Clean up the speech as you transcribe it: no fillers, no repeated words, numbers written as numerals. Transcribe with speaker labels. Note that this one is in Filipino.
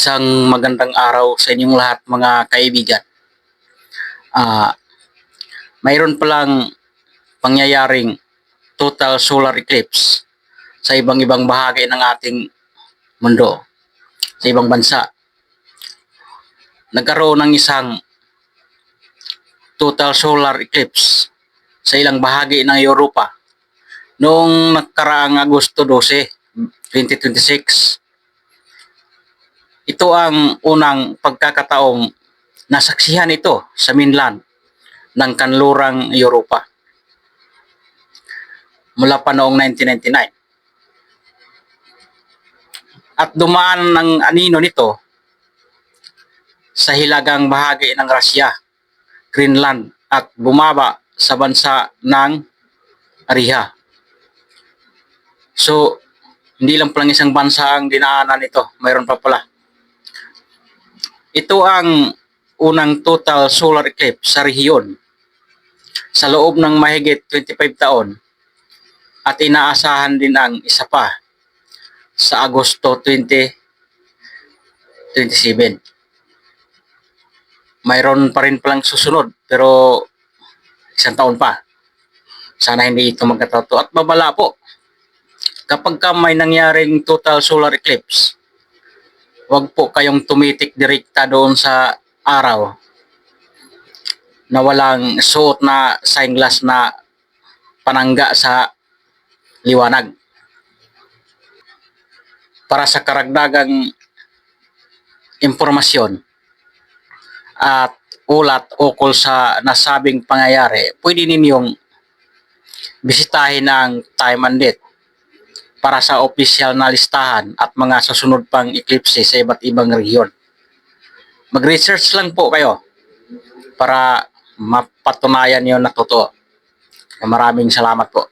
Speaker 1: Isang magandang araw sa inyong lahat mga kaibigan. Mayroon palang pangyayaring total solar eclipse sa ibang-ibang bahagi ng ating mundo, sa ibang bansa. Nagkaroon ng isang total solar eclipse sa ilang bahagi ng Europa noong nakaraang Agosto 12, 2026. Ito ang unang pagkakataong nasaksihan ito sa mainland ng kanlurang Europa mula pa noong 1999. At dumaan ng anino nito sa hilagang bahagi ng Russia, Greenland at bumaba sa bansa ng Ariha. So, hindi lang palang isang bansa ang dinaanan nito, mayroon pa pala. Ito ang unang total solar eclipse sa rehiyon sa loob ng mahigit 25 taon at inaasahan din ang isa pa sa Agosto 2027. Mayroon pa rin palang susunod pero isang taon pa. Sana hindi ito magkatato. At babala po, kapag ka may nangyaring total solar eclipse, huwag po kayong tumitik direkta doon sa araw na walang suot na sunglass na panangga sa liwanag. Para sa karagdagang impormasyon at ulat ukol sa nasabing pangyayari, pwede ninyong bisitahin ang time and date para sa opisyal na listahan at mga susunod pang eclipse sa iba't ibang rehiyon. Mag-research lang po kayo para mapatunayan yun na totoo. Maraming salamat po.